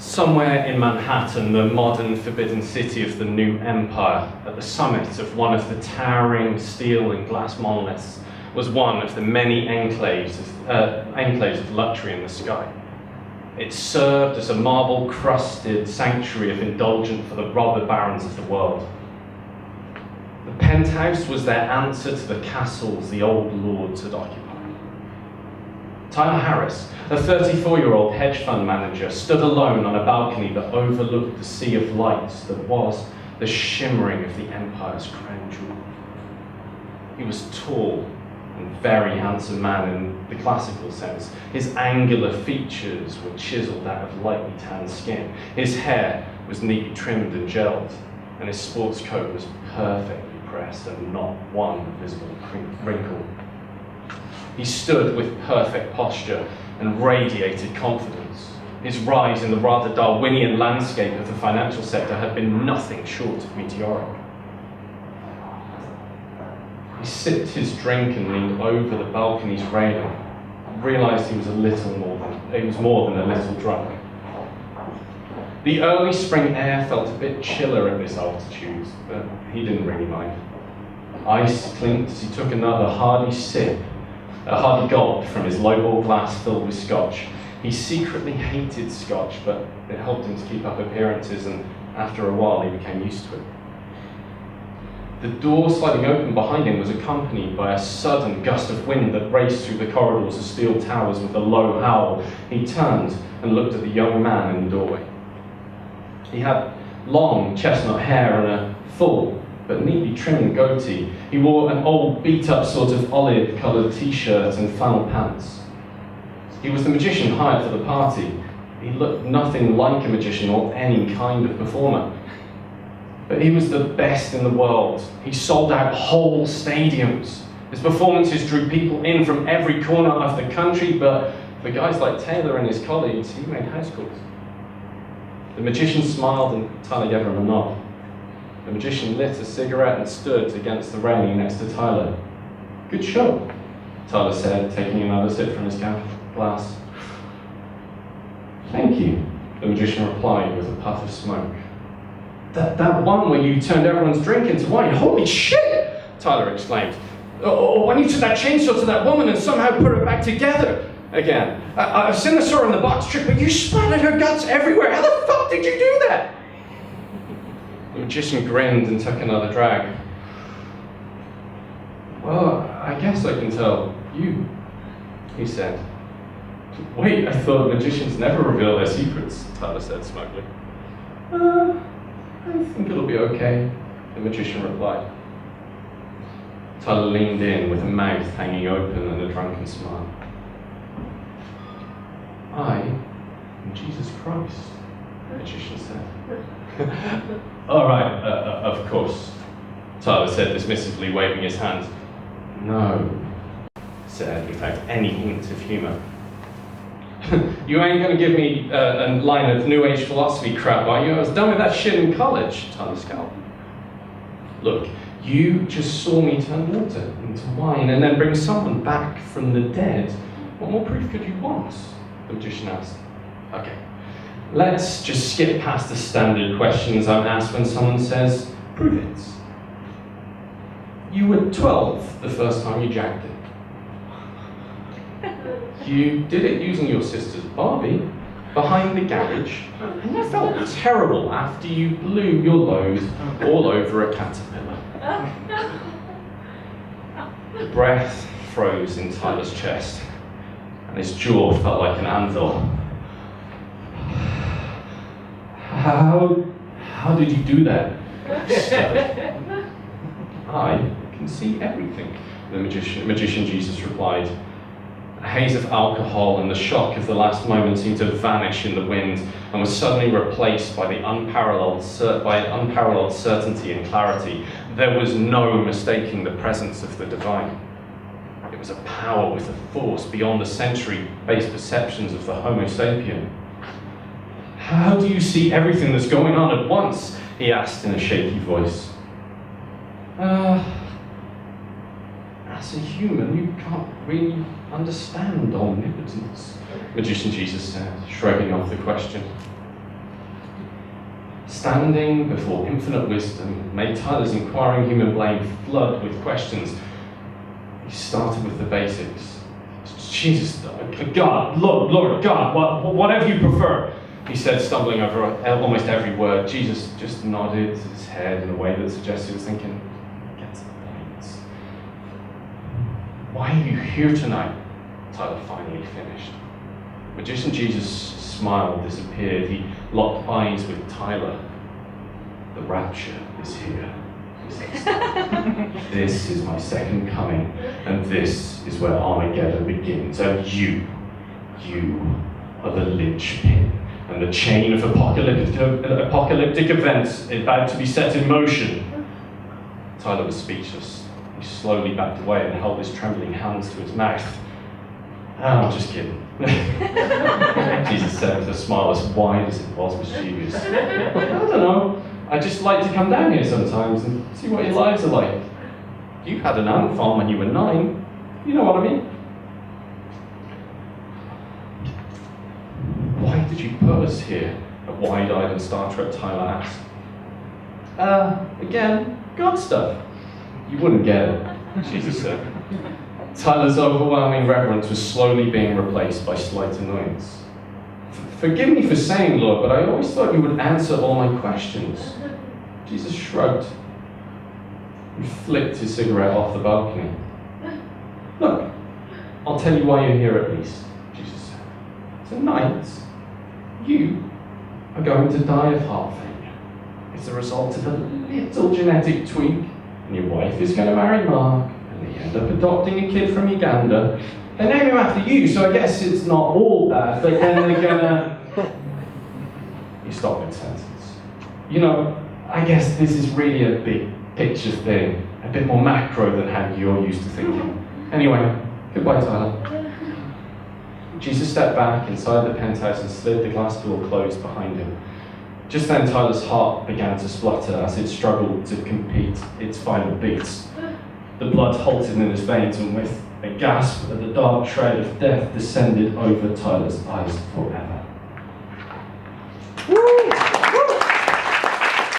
Somewhere in Manhattan, the modern forbidden city of the new empire, at the summit of one of the towering steel and glass monoliths, was one of the many enclaves of luxury in the sky. It served as a marble-crusted sanctuary of indulgence for the robber barons of the world. The penthouse was their answer to the castles the old lords had occupied. Tyler Harris, a 34-year-old hedge fund manager, stood alone on a balcony that overlooked the sea of lights that was the shimmering of the empire's crown jewel. He was tall and very handsome man in the classical sense. His angular features were chiseled out of lightly tanned skin. His hair was neatly trimmed and gelled, and his sports coat was perfectly pressed and not one visible wrinkle. He stood with perfect posture and radiated confidence. His rise in the rather Darwinian landscape of the financial sector had been nothing short of meteoric. He sipped his drink and leaned over the balcony's railing, and realized he was more than a little drunk. The early spring air felt a bit chiller at this altitude, but he didn't really mind. Ice clinked as he took another hearty gulp from his lowball glass filled with scotch. He secretly hated scotch, but it helped him to keep up appearances, and after a while he became used to it. The door sliding open behind him was accompanied by a sudden gust of wind that raced through the corridors of steel towers with a low howl. He turned and looked at the young man in the doorway. He had long chestnut hair and a full but neatly trimmed goatee. He wore an old beat-up sort of olive-coloured t-shirt and flannel pants. He was the magician hired for the party. He looked nothing like a magician or any kind of performer. But he was the best in the world. He sold out whole stadiums. His performances drew people in from every corner of the country, but for guys like Taylor and his colleagues, he made house calls. The magician smiled and Tyler gave him a nod. The magician lit a cigarette and stood against the railing next to Tyler. "Good show," Tyler said, taking another sip from his glass. "Thank you," the magician replied with a puff of smoke. That one where you turned everyone's drink into wine, holy shit!" Tyler exclaimed. "Or when you took that chainsaw to that woman and somehow put her back together again. I've seen the saw in the box trick, but you splattered her guts everywhere. How the fuck did you do that?" The magician grinned and took another drag. "Well, I guess I can tell you," he said. "Wait, I thought magicians never reveal their secrets," Tyler said smugly. "I think it'll be okay," the magician replied. Tyler leaned in with a mouth hanging open and a drunken smile. "I am Jesus Christ," the magician said. "All right, of course," Tyler said dismissively, waving his hand. "No," said, without any hint of humour. "You ain't going to give me a line of New Age philosophy crap, are you? I was done with that shit in college," Tyler scowled. "Look, you just saw me turn water into wine and then bring someone back from the dead. What more proof could you want?" the magician asked. "Okay, let's just skip past the standard questions I'm asked when someone says, 'Prove it.' You were 12 the first time you jacked it. You did it using your sister's Barbie behind the garage, and you felt terrible after you blew your load all over a caterpillar." The breath froze in Tyler's chest, and his jaw felt like an anvil. How did you do that?" he stuttered. "I can see everything," the magician Jesus replied. A haze of alcohol and the shock of the last moment seemed to vanish in the wind and was suddenly replaced by unparalleled certainty and clarity. There was no mistaking the presence of the divine. It was a power with a force beyond the century-based perceptions of the Homo sapien. "How do you see everything that's going on at once?" he asked in a shaky voice. As a human, you can't really understand omnipotence," Magician Jesus said, shrugging off the question. standing before infinite wisdom, made Tyler's inquiring human brain flood with questions. He started with the basics. Jesus, God, Lord God, whatever you prefer, he said, stumbling over almost every word. Jesus just nodded his head in a way that suggested he was thinking, get to the point. Why are you here tonight? Tyler finally finished. Magician Jesus' smile disappeared. He locked eyes with Tyler. The rapture is here, he says. This is my second coming, and this is where Armageddon begins. And you are the linchpin, and the chain of apocalyptic events about to be set in motion. Tyler was speechless. He slowly backed away and held his trembling hands to his mouth. I'm just kidding. Jesus said with a smile as wide as it was mischievous. I don't know. I just like to come down here sometimes and see what your lives are like. You had an ant farm when you were 9. You know what I mean? Why did you put us here? A wide-eyed and Star Trek Tyler asked. Again, God stuff. You wouldn't get it, Jesus said. Tyler's overwhelming reverence was slowly being replaced by slight annoyance. Forgive me for saying, Lord, but I always thought you would answer all my questions. Jesus shrugged and flicked his cigarette off the balcony. Look, I'll tell you why you're here at least, Jesus said. Tonight, you are going to die of heart failure. It's the result of a little genetic tweak, and your wife is going to marry Mark. They end up adopting a kid from Uganda. They name him after you, so I guess it's not all bad, but then they're gonna... He stopped mid-sentence. You know, I guess this is really a big picture thing, a bit more macro than how you're used to thinking. Anyway, goodbye, Tyler. Jesus stepped back inside the penthouse and slid the glass door closed behind him. Just then, Tyler's heart began to splutter as it struggled to compete its final beats. The blood halted in his veins, and with a gasp, the dark shroud of death descended over Tyler's eyes forever.